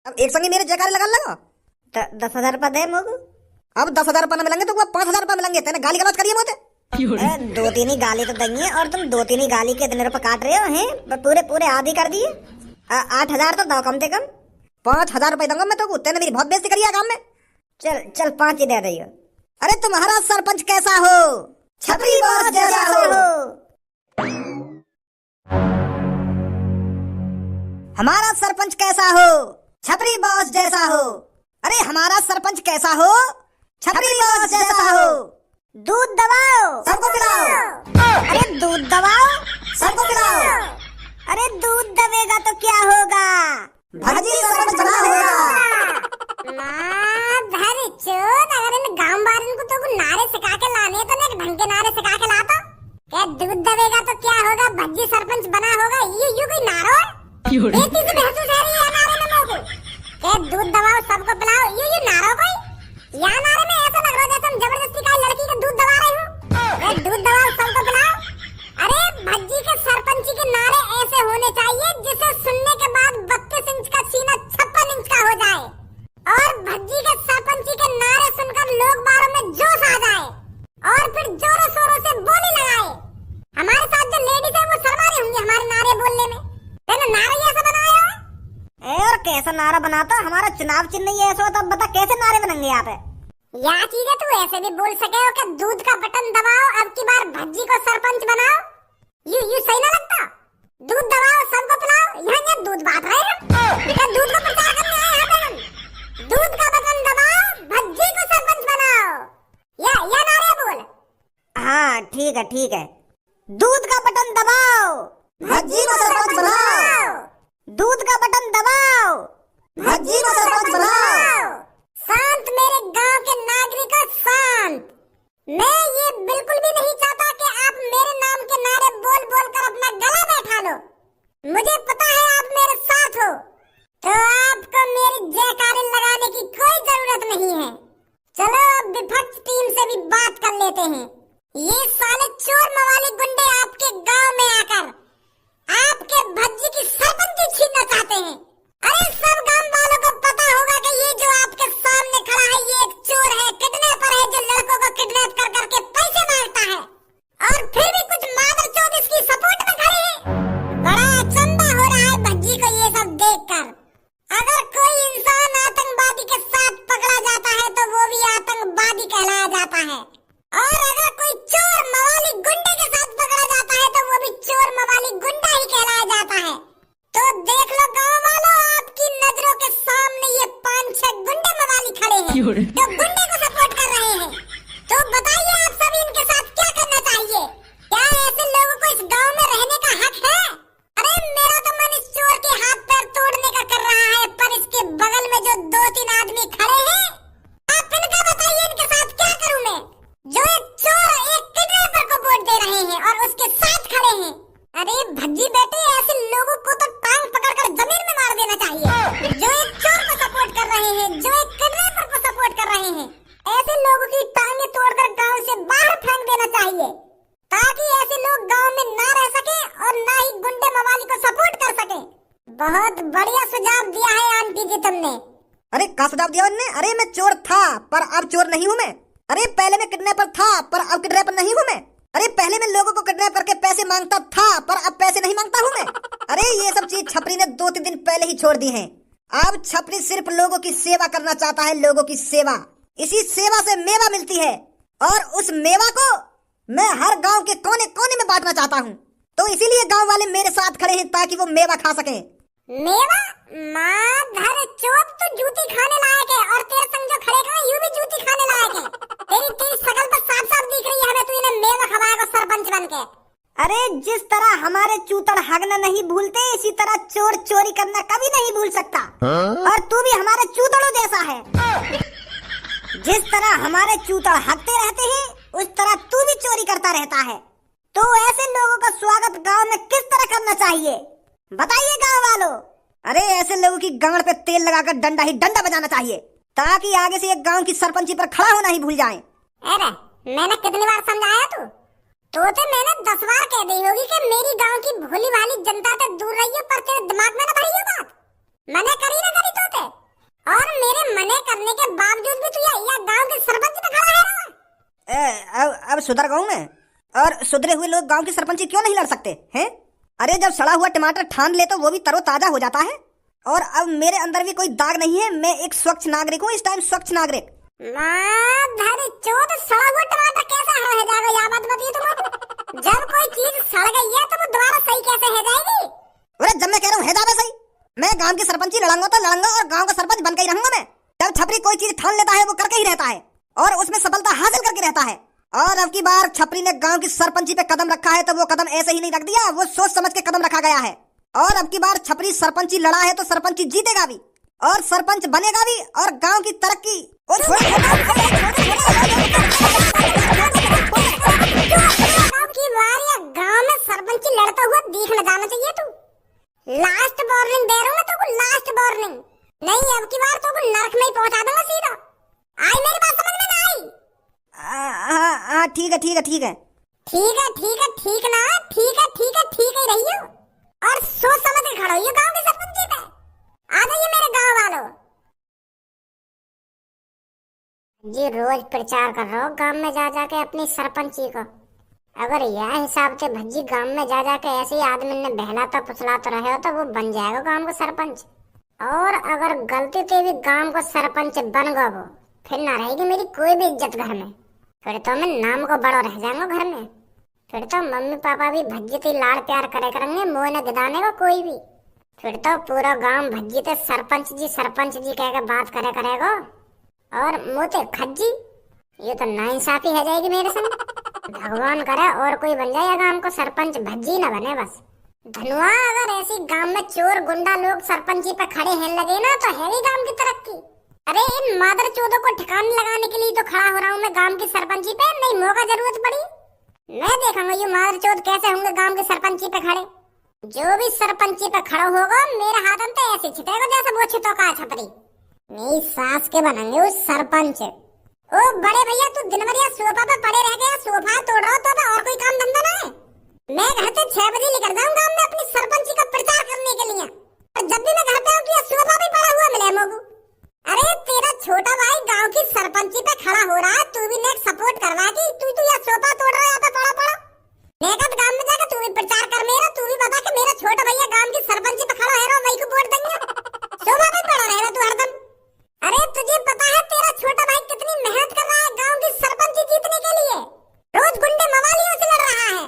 अब एक संगे मेरे जयकारे लगा लगा। 10,000 रुपया दे मोगू। अब 10,000 रुपया मिलेंगे तो 5,000 रुपया मिलेंगे। तेने गाली गलौज करिए मोते। 2-3 ही गाली तो देंगे और तुम 2-3 ही गाली के इतने रुपए काट रहे हो हैं। पूरे पूरे आधी कर दिए। 8,000 तो दो कम से कम। 5,000 रुपए दूंगा मैं तो। तेने मेरी बहुत बेइज्जती करी है काम में। चल 5 ही दे रही हो। अरे तुम्हारा सरपंच कैसा हो? छपरी बॉस जैसा हो। हमारा सरपंच कैसा हो? छपरी बॉस जैसा हो। अरे हमारा सरपंच कैसा हो? छपरी बॉस जैसा हो। दूध दबाओ, सबको पिलाओ। अरे दूध दबाओ, सबको पिलाओ। अरे दूध दबेगा तो क्या होगा? भजी सरपंच बना होगा। धर चोद, अगर इन गांव वालों को तो नारे सिखा के लाने तो ना ढंग के नारे सिखा के लाता। क्या दूध दबेगा तो क्या होगा? भज्जी सरपंच बना होगा। ये कोई नारा है? एक चीज महसूस है रही है नारे में लोगों को। क्या दूध दबाओ सबको पिलाओ, ये नारा कोई? यहाँ नारे में ऐसा लग रहा है जैसे हम जबरदस्ती का लड़की का दूध दबा रहे हो। दूध दबाओ सबको पिलाओ। अरे भज्जी के सरपंची के नारे ऐसे होने चाहिए जिसे सुनने के बाद 32 इंच का सीना 56 इंच का हो जाए और भज्जी के सरपंची के नारे सुनकर लोग बारों में जोश आ जाए और फिर जोरों शोरों से बोली लगाए। हमारे साथ जो लेडीज है वो शर्मा रही होंगी हमारे नारे बोलने में। तेने नारा ऐसा बनाया है? और कैसा नारा बनाता? हमारा चुनाव चिन्ह ही ऐसा होता। बता कैसे नारे बनेंगे यहाँ पे? या चीज है तू ऐसे भी बोल सके हो कि दूध का बटन दबाओ अब की बार भज्जी को सरपंच बनाओ। यू सही ना लगता? दूध दबाओ सबको पिलाओ। यहाँ दूध बांट रहे हैं। क्या दूध का प्रचार करने आए हैं हम? दूध का बटन दबाओ, भज्जी को सरपंच बनाओ। या नारे बोल। हाँ ठीक है। दूध का बटन दबाओ, भजी को सरपंच बनाओ। दूध का बटन दबाओ, भजी को सरपंच बनाओ। शांत मेरे गांव के नागरिकों, शांत। मैं ये बिल्कुल भी नहीं चाहता कि आप मेरे नाम के नारे बोल बोल कर अपना गला बैठा लो। मुझे पता है आप मेरे साथ हो, तो आपको मेरी जयकारे लगाने की कोई जरूरत नहीं है। चलो अब विपक्ष टीम से भी बात कर लेते हैं। ये साले चोर मवाली गुंडे आपके गांव में आकर आपके भज्जी की सरपंची छीनना चाहते हैं। अरे सब गांव वालों को पता होगा कि ये जो आपके सामने खड़ा है ये एक चोर है, किडनैपर है जो लड़कों को किडनैप कर करके पैसे मांगता है और फिर भी कुछ मादरचोद इसकी सपोर्ट में खड़े हैं। बड़ा अचंभा हो रहा है भज्जी को ये सब देखकर। अगर कोई इंसान आतंकवादी के साथ पकड़ा जाता है तो वो भी आतंकवादी कहलाया जाता है और अगर कोई चोर मवाली गुंडे के साथ पकड़ा जाता है तो वो भी चोर मवाली गुंडा ही कहलाया जाता है। तो देख लो गांव वालों, आपकी नजरों के सामने ये 5-6 गुंडे मवाली खड़े हैं जो गुंडे को सपोर्ट कर रहे हैं। तो बताइए आप सभी इनके साथ क्या करना चाहिए? क्या ऐसे लोगों को इस गांव में रहने का हक है? अरे मेरा तो मन इस चोर के हाथ पैर तोड़ने का कर रहा है, पर इसके बगल में जो 2-3 आदमी खड़े हैं, आप इनका बताइए इनके साथ क्या करूं मैं? जो एक चोर एक किडनैपर को वोट दे रहे हैं और उसके साथ खड़े हैं। अरे भज्जी बेटे, ऐसे लोगों को तो टांग पकड़कर जमीन में मार देना चाहिए। जो एक चोर को सपोर्ट कर रहे हैं, जो एक किडनैपर को सपोर्ट कर रहे हैं, ऐसे लोगों की टांगे तोड़कर गांव से बाहर फेंक देना चाहिए ताकि ऐसे लोग गांव में ना रह सके और ना ही गुंडे मवाली को सपोर्ट कर सके। बहुत बढ़िया सुझाव दिया है आंटी जी तुमने। अरे क्या सुझाव दिया उन्होंने? अरे मैं चोर था पर अब चोर नहीं हूँ मैं। अरे पहले मैं किडनैपर था पर अब किडनैपर नहीं हूँ मैं। अरे पहले मैं लोगों को किडनैप करके पैसे मांगता था पर अब पैसे नहीं मांगता हूँ मैं। अरे ये सब चीज छपरी ने 2-3 दिन पहले ही छोड़ दी हैं। अब छपरी सिर्फ लोगों की सेवा करना चाहता है, लोगों की सेवा। इसी सेवा से मेवा मिलती है और उस मेवा को मैं हर गांव के कोने कोने में बांटना चाहता हूँ। तो इसीलिए गांव वाले मेरे साथ खड़े हैं ताकि वो मेवा खा सकें। मेवा? माँ धर चोप, तो जूती खाने लायक है और तेरे संग जो खड़े खड़े यूं भी जूती खाने लायक है। तेरी शकल तो साफ साफ दिख रही है हमें, तू इन्हें मेवा खवाएगा सरपंच बनके। अरे जिस तरह हमारे चूतड़ हगना नहीं भूलते, इसी तरह चोर चोरी करना कभी नहीं भूल सकता। और तू भी हमारे चूतड़ों जैसा है। जिस तरह हमारे चूतड़ हगते रहते हैं उस तरह तू भी चोरी करता रहता है। तो ऐसे लोगों का स्वागत गांव में किस तरह करना चाहिए बताइए गांव वालों? अरे ऐसे लोगों की गांड पे तेल लगाकर डंडा ही डंडा बजाना चाहिए ताकि आगे से एक गांव की सरपंची पर खड़ा होना ही भूल जाएं। अरे मैंने कितनी बार समझाया तो मैंने 10 बार कह दी होगी कि मेरी गांव की भोली भाली जनता से दूर रहिए, पर तेरे दिमाग में ना भरी हो बात। मैंने करी ना करी तो और मेरे मने करने के बावजूद भी तू ये गांव के सरपंच पे खड़ा है। अब सुधर गया हूं मैं। और सुधरे हुए लोग गांव की सरपंची क्यों नहीं लड़ सकते हैं? अरे जब सड़ा हुआ टमाटर ठान ले तो वो भी तरोताजा हो जाता है। और अब मेरे अंदर भी कोई दाग नहीं है। मैं एक स्वच्छ नागरिक हूँ, इस टाइम स्वच्छ नागरिक। माधर चोद, सड़ा हुआ टमाटर कैसे रह जाएगा? यह बात बताइए तुम। जब कोई चीज सड़ गई है तो वो दोबारा सही कैसे हो जाएगी? अरे जब मैं कह रहा हूँ है जावे सही, मैं गांव की सरपंची लड़ूंगा तो लड़ूंगा और गांव का सरपंच बनकर ही रहूंगा मैं। जब छपरी कोई चीज ठान लेता है वो करके ही रहता है और उसमें सफलता हासिल करके रहता है। और अब की बार छपरी ने गांव की सरपंची पे कदम रखा है तो वो कदम ऐसे ही नहीं रख दिया, वो सोच समझ के कदम रखा गया है। और अब की बार छपरी सरपंची लड़ा है तो सरपंची जीतेगा भी और सरपंच बनेगा भी और गांव की तरक्की। गांव में सरपंची लड़ता हुआ दिख न जाना चाहिए तू। लास्ट वार्निंग दे रहा हूँ मैं तो, लास्ट वार्निंग। नहीं अब की बार तो नरक में ही पहुंचा दूंगा सीधा। आई मेरी बात समझ में ना आई? हाँ ठीक है ठीक है ठीक है ठीक है ठीक है ठीक ना, ठीक है ठीक है ठीक ही रही हो और सोच समझ के खड़ा हो गांव के सरपंची पे। आ जाइए मेरे गांव वालों। जी रोज प्रचार कर रहा हो गांव में जा जाके अपनी सरपंची को। अगर यह हिसाब से भज्जी गांव में जा जाके ऐसे ही आदमी ने बहलाता फुसलाता रहे हो तो वो बन जाएगा गांव का सरपंच। और अगर गलती से भी गांव का सरपंच बन गया वो, फिर ना रहेगी मेरी कोई भी इज्जत घर में। फिर तो मैं नाम को बड़ा रह जाऊंगा घर में। फिर तो मम्मी पापा भी भज्जी से लाड़ प्यार करे करेंगे, मुंह न गिदाने को कोई भी। फिर तो पूरा गांव भज्जी से सरपंच जी कह के बात करे करेगा और मुँह से खज्जी। ये तो नाइंसाफी है जाएगी मेरे संग। भगवान करे और कोई बन जाए गांव को सरपंच, भज्जी न बने बस। धनुआ अगर ऐसी गांव में चोर गुंडा लोग सरपंची पे खड़े हैं लगे ना तो है ही गांव की तरक्की। अरे इन मादर चोदों को ठिकाने लगाने के लिए तो खड़ा हो रहा हूँ मैं गांव की सरपंची पे। नहीं मौका जरूरत पड़ी मैं देखूंगा ये मादर चोद कैसे होंगे गांव की सरपंची पे खड़े। जो भी सरपंची पे खड़ा होगा मेरे हाथ में तो ऐसे छिटेगा जैसे वो छिटो का छपरी। मेरी सास के बनेंगे उस सरपंच। ओ बड़े भैया तू दिन भर सोफा पे पड़े रह गया, सोफा तोड़ रहा तो और कोई काम धंधा ना है? मैं घर से 6 बजे निकल जाऊँ गांव में अपनी सरपंची का प्रचार करने के लिए और जब भी मैं घर पे आऊँ तो सोफा भी पड़ा हुआ मिले मोगू। अरे तेरा छोटा भाई गांव की सरपंची पे खड़ा हो रहा है, तू भी नेक सपोर्ट करवा की तू यह सोफा तोड़ रहा है यहाँ पे पड़ा पड़ा। नेकत गांव में जाकर तू भी प्रचार कर मेरा, तू भी बता कि मेरा छोटा भैया गांव की सरपंची पे खड़ा है वही को वोट देंगे। सोफा पे पड़ा रहेगा तू हरदम। अरे तुझे पता है तेरा छोटा भाई कितनी मेहनत कर रहा है गांव की सरपंची जीतने के लिए? रोज गुंडे मवालियों से लड़ रहा है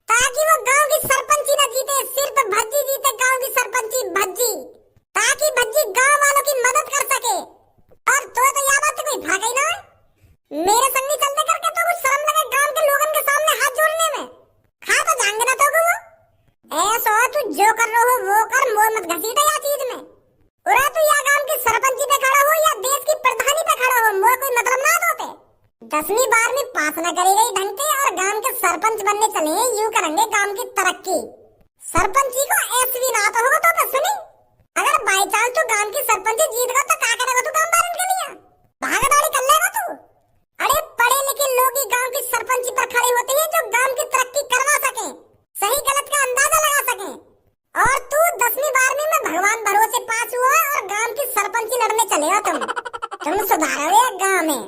ताकि वो गांव की सरपंची न जीते, सिर्फ भज्जी जीते गांव की सरपंची भज्जी, ताकि भज्जी गांव वालों की मदद कर सके। और तो यह बात कोई भाग ही ना है मेरे संग नहीं चलते करके तो कुछ शर्म लगे गांव के लोगों के सामने हाथ जोड़ने में। खा तो जाएंगे ना तो वो ऐसा तू जो कर रहा हो वो कर, मोर मत घसीटा या चीज में। उरा तू या गांव की सरपंची पे खड़ा हो या देश की प्रधानी पे खड़ा हो, मोर कोई मतलब ना होते। 10वीं 12वीं पास न करी गई ढंग से और गांव के सरपंच बनने चले यूं करेंगे गांव की तरक्की। सरपंची को ऐसे भी ना आता होगा तो सुनी। अगर बाई चांस तू गांव की सरपंची जीत गया तो क्या करेगा तू काम बारन के लिए? भागदौड़ी कर लेगा तू? अरे पढ़े लिखे लोग ही गांव की सरपंची पर खड़े होते हैं जो गांव की तरक्की करवा सके, सही गलत का अंदाजा लगा सके। और तू 10वीं 12वीं में भगवान भरोसे पास हुआ और गांव की सरपंची लड़ने चले हो तुम सुधारोगे गांव में।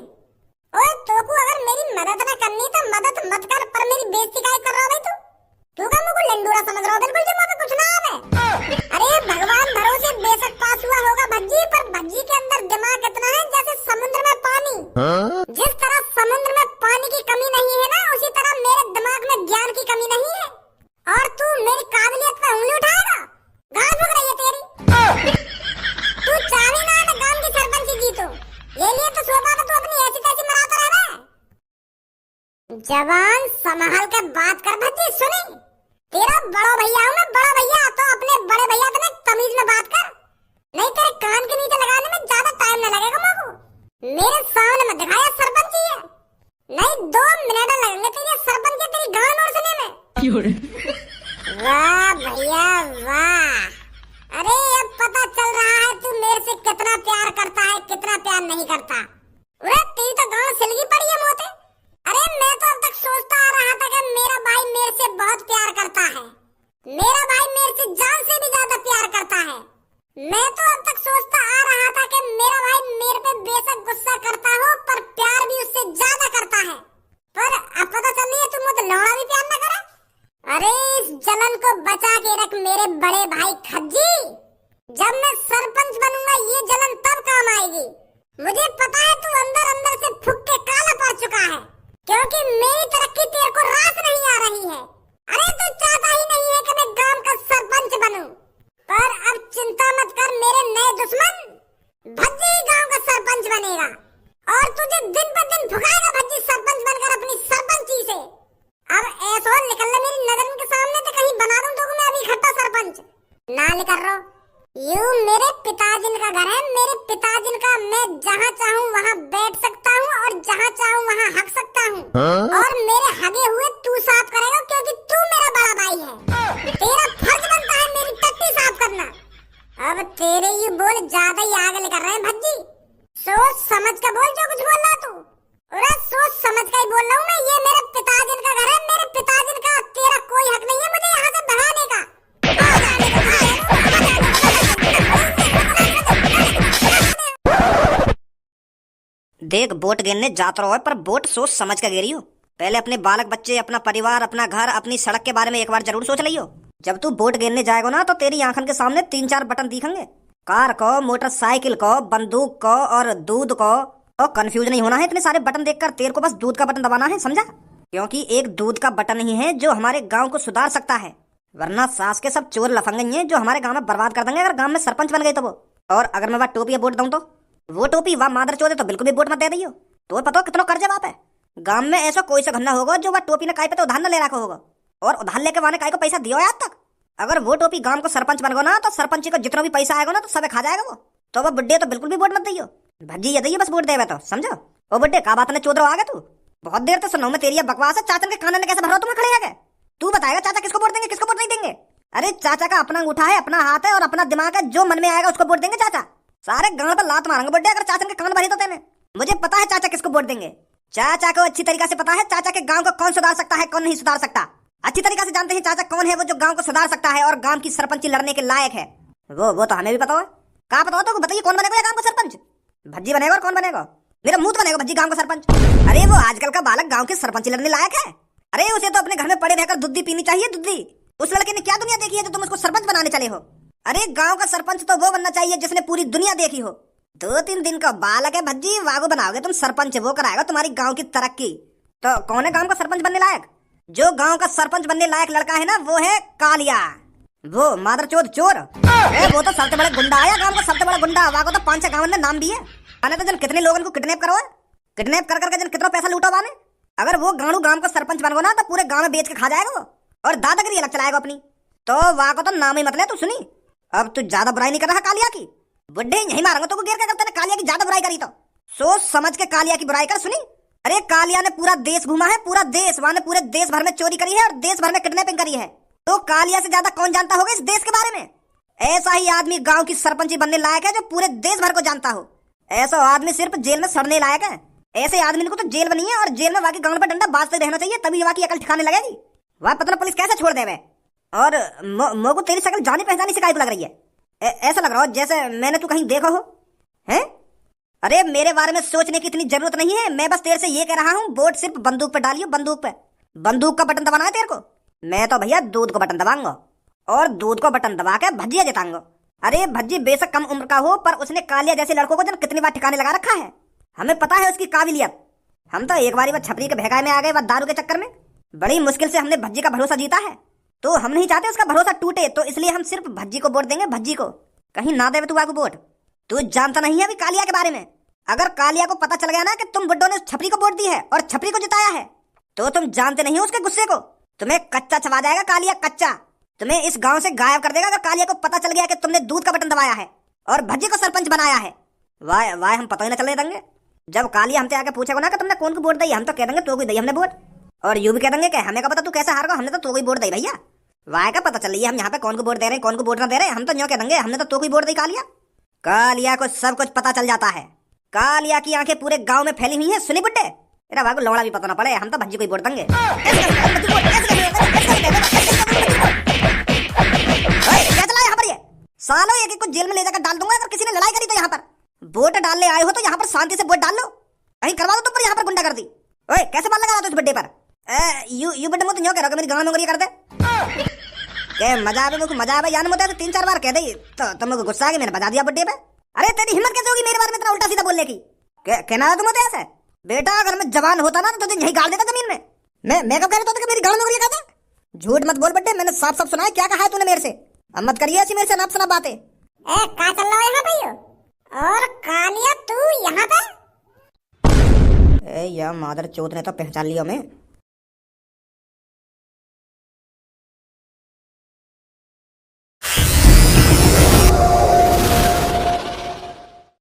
और तो को अगर मेरी मदद न करनी तो मदद मत कर, पर मेरी बेइज्जती काहे कर रहा भाई तू का मुझे लंडूरा समझ रहा हो बिल्कुल जो मुझे कुछ ना आवे। अरे भगवान भरोसे बेशक पास हुआ होगा भज्जी, पर भज्जी के अंदर दिमाग इतना है जैसे समुद्र में पानी। जिस तरह समुद्र में पानी की कमी नहीं है ना, उसी तरह मेरे दिमाग में ज्ञान की कमी नहीं है। और तू मेरी काबिलियत पे उंगली उठाएगा? गाल भुग रही है तेरी। तू चाहे ना तो गांव की सरपंची जीतो, ये लिए तो सोफा पे तू अपनी ऐसी तैसी मराता रह रहा है। जवान संभाल के बात कर भज्जी। सुनी तेरा बड़ा भैया हूँ मैं, बड़ा भैया तो अपने बड़े भैया से तमीज में बात कर, नहीं तेरे कान के नीचे लगाने में ज्यादा टाइम न लगेगा मोगू। मेरे सामने मत दिखाया सरपंची है, नहीं 2 मिनट लगेंगे तेरे सरपंच तेरी गान और सुने में। वाह भैया वाह। अरे अब पता चल रहा है तू मेरे से कितना प्यार करता है कितना प्यार नहीं करता। तेरी तो गांव सिलगी पड़ी है मोते। अरे मैं तो अब तक सोचता आ रहा था कि मेरा भाई मेरे से बहुत प्यार करता है, मेरा भाई मेरे से जान से भी ज्यादा प्यार करता है। मैं तो अब तक सोचता आ रहा था कि मेरा बचा के रख मेरे बड़े भाई खज्जी। जब मैं सरपंच बनूंगा ये जलन तब काम आएगी। मुझे पता है तू अंदर अंदर से फूक के काला पड़ चुका है, क्योंकि मेरी तरक्की तेरे को रास नहीं आ रही है। अरे तू चाहता ही नहीं है कि मैं गांव का सरपंच बनूं, पर अब चिंता मत कर मेरे नए दुश्मन, भज्जी गांव का सरपंच बनेगा और तुझे दिन पर दिन भुगाएगा भज्जी सरपंच बनकर अपनी सरपंची से। अब ऐसा निकल ले मेरी नजर के सामने तो कहीं बना दूं तो मैं अभी इकट्ठा सरपंच ना निकल रहा। यू मेरे पिताजी का घर है, मेरे पिताजी का, मैं जहाँ चाहूँ वहाँ बैठ सकता हूँ और जहाँ चाहूँ वहाँ हक सकता हूँ। और मेरे हगे हुए तू साफ करेगा क्योंकि तू मेरा बड़ा भाई है। तेरा फर्ज बनता है मेरी टट्टी साफ करना। अब तेरे ये बोल ज्यादा ही आगे लेकर रहे हैं भज्जी। सोच समझ कर बोल जो कुछ बोल रहा तू। अरे सोच समझ कर ही बोल रहा हूँ मैं। ये मेरे पिताजी का घर है, मेरे पिताजी का, तेरा कोई हक नहीं है मुझे यहाँ से भगाने का। देख वोट गिरने जाता रहो पर वोट सोच समझ कर गिरी हो। पहले अपने बालक बच्चे, अपना परिवार, अपना घर, अपनी सड़क के बारे में एक बार जरूर सोच लियो। जब तू वोट गिरने जाएगा ना तो तेरी आंखन के सामने 3-4 बटन दिखेंगे, कार को, मोटरसाइकिल को, बंदूक को और दूध को। और कंफ्यूज नहीं होना है इतने सारे बटन देखकर, तेरे को बस दूध का बटन दबाना है, समझा? क्योंकि एक दूध का बटन ही है जो हमारे गांव को सुधार सकता है, वरना सास के सब चोर लफंगे हैं जो हमारे गांव में बर्बाद कर देंगे अगर गांव में सरपंच बन गए तो वो। और अगर मैं वह टोपी वोट दूं तो वो टोपी वह मादर चोदे तो बिल्कुल भी वोट मत दे दियो। तो पता कितना कर्जा बाप है गांव में, ऐसा कोई सा घन्ना होगा जो वह टोपी ने काय पे तो उधार न ले रखा होगा, और उधार लेके वाने काय को पैसा दियो आज तक। अगर वो टोपी गांव को सरपंच बन गो ना तो सरपंच को जितना भी पैसा आएगा ना तो सब खा जाएगा वो। तो वो बुड्ढे तो बिल्कुल भी वोट मत दियो, भज्जी ये दी बस वोट देवे तो, समझो? ओ बुड्ढे का बात ने चोदरो आ गए तू, बहुत देर तो सुनो मैं तेरी बकवास है। चाचा के कान ने कैसे भरो तुम्हें खड़े है? तू बताएगा चाचा किसको वोट देंगे किसको वोट नहीं देंगे? अरे चाचा का अपना अंगूठा है, अपना हाथ है और अपना दिमाग है, जो मन में आएगा उसको वोट देंगे चाचा। सारे गांव पर लात मारेंगे बुड्ढे अगर चाचा के कान भरे तो तेने। मुझे पता है चाचा किसको वोट देंगे, चाचा को अच्छी तरीके से पता है चाचा के गांव को कौन सुधार सकता है कौन नहीं सुधार सकता। अच्छी तरीके से जानते हैं चाचा कौन है वो जो गांव को सुधार सकता है और गांव की सरपंची लड़ने के लायक है। वो तो हमें भी पता है। कहाँ पता हो तो बताइए कौन बनेगा गांव का सरपंच? भज्जी बनेगा और कौन बनेगा? मेरा मुंह बनेगा भज्जी गांव का सरपंच। अरे वो आजकल का बालक गांव की सरपंची लड़ने लायक है? अरे उसे तो अपने घर में पड़े रहकर दूध पीनी चाहिए, दूधी। उस लड़के ने क्या दुनिया देखी है जो तुम उसको सरपंच बनाने चले हो? अरे गांव का सरपंच तो वो बनना चाहिए जिसने पूरी दुनिया देखी हो। 2-3 दिन का बालक है भज्जी, वागो बनाओगे तुम सरपंच, वो कराएगा तुम्हारी गांव की तरक्की। तो कौन है गांव का सरपंच बनने लायक? जो गांव का सरपंच बनने लायक लड़का है ना वो है कालिया, वो मादरचोद चोर। वो तो सबसे बड़ा गुंडा आया गांव का, सबसे बड़ा गुंडा। वागो तो 5-6 गांव में नाम भी है। अने तो जन कितने लोगों को किडनैप करो है, किडनैप कर करके जन कितना पैसा लूटो वाने। अगर वो गांव गांव का सरपंच बन गो ना तो पूरे गांव में बेच के खा जाएगा वो, और दादागिरी अलग चलाएगा अपनी। तो वागो तो नाम ही मतलब तू सुनी। अब तू ज्यादा बुराई नहीं कर रहा कालिया की, बुड्ढे यही मारेंगे तो गिर क्या करते हैं। कालिया की ज्यादा बुराई करी तो सोच समझ के कालिया की बुराई कर, सुनी? अरे कालिया ने पूरा देश घूमा है, पूरा देश, वहां ने पूरे देश भर में चोरी करी है और देश भर में किडनैपिंग करी है। तो कालिया से ज्यादा कौन जानता होगा इस देश के बारे में? ऐसा ही आदमी गांव की सरपंची बनने लायक है जो पूरे देश भर को जानता हो। ऐसा आदमी सिर्फ जेल में सड़ने लायक है। ऐसे आदमी को तो जेल बनी है और जेल में वाकी गांव पर डंडा बाजते रहना चाहिए, तभी वहां की अकल ठिकाने लगेगी। वह पता पुलिस कैसे छोड़ देवे। और मोको तेरी शक्ल जानी पहचानी शिकायत लग रही है, ऐसा लग रहा हो जैसे मैंने तू कहीं देखा हो है। अरे मेरे बारे में सोचने की इतनी जरूरत नहीं है, मैं बस तेरे से ये कह रहा हूँ वोट सिर्फ बंदूक पे डालियो, बंदूक पे। बंदूक का बटन दबाना है तेरे को, मैं तो भैया दूध को बटन दबाऊंगा और दूध को बटन दबा के भज्जिया जिताऊंगा। अरे भज्जी बेशक कम उम्र का हो पर उसने कालिया जैसे लड़कों को जन कितनी बार ठिकाने लगा रखा है, हमें पता है उसकी काबिलियत। हम तो एक बारी वह छपरी के भगाए में आ गए, वह दारू के चक्कर में बड़ी मुश्किल से हमने भज्जी का भरोसा जीता है। तो हम नहीं चाहते उसका भरोसा टूटे, तो इसलिए हम सिर्फ भज्जी को वोट देंगे, भज्जी को। कहीं ना देवे तू आगू वोट। तू जानता नहीं है अभी कालिया के बारे में। अगर कालिया को पता चल गया ना कि तुम बुड्ढों ने छपरी को वोट दी है और छपरी को जिताया है तो तुम जानते नहीं हो उसके गुस्से को, तुम्हें कच्चा चबा जाएगा कालिया, कच्चा। तुम्हें इस गांव से गायब कर देगा अगर कालिया को पता चल गया कि तुमने दूध का बटन दबाया है और भज्जी को सरपंच बनाया है। वाह वाह, हम पता ही ना चलने देंगे। जब कालिया हमसे आके पूछेगा ना कि तुमने कौन को वोट दी, हम तो कह देंगे तो कोई दी हमने वोट, और यूं भी कह देंगे कि हमें का पता तू कैसे हार गया, हमने तो कोई वोट दी भैया। वाह का पता चल रही है हम यहाँ पे कौन को वोट दे रहे हैं कौन को वोट ना दे रहे हैं, हम तो न्यों कह देंगे हमने तो कोई वोट दी कालिया। कालिया को सब कुछ पता चल जाता है, कालिया की आंखें पूरे गांव में फैली हुई हैं। सुनी बुड्ढे, तेरा भाग लौड़ा भी पता ना पड़े, हम तो भज्जी को ही वोट देंगे। क्या चला यहाँ पर ये सालों, एक एक को जेल में ले जाकर डाल दूंगा अगर किसी ने लड़ाई करी तो। यहाँ पर वोट डालने आए हो तो यहाँ पर शांति से वोट डाल लो, कहीं करवा दो तुम पर यहाँ पर गुंडा कर दी। ओए कैसे बाल लगा रहा तू इस बुड्ढे पर? यू बुड्ढे मुझे न्यों कह रहा कि मेरी गांव में कर दे। के मजा आवे मुझको मजा आवे यान मुझे तो 3-4 बार कह दई तो मुझको गुस्सा आ गया मैंने बजा दिया बर्थडे पे। अरे तेरी हिम्मत कैसे होगी मेरे बारे में इतना उल्टा सीधा बोलने की? कहना है तुम मुझे ऐसे? बेटा अगर मैं जवान होता ना तो तुझे यही गाड़ देता जमीन में। मैं कब कह रहा था कि मेरी गाड़ नौकरी कहता? झूठ मत बोल बड्डे, मैंने साफ साफ सुना है क्या कहा है तूने मेरे से। अब मत करिए ऐसी मेरे से नाप सना बातें। ए कहाँ चल रहा है यहाँ भैया? और कालिया तू यहाँ पे? ए या मादर चौथ ने तो पहचान लिया मैं।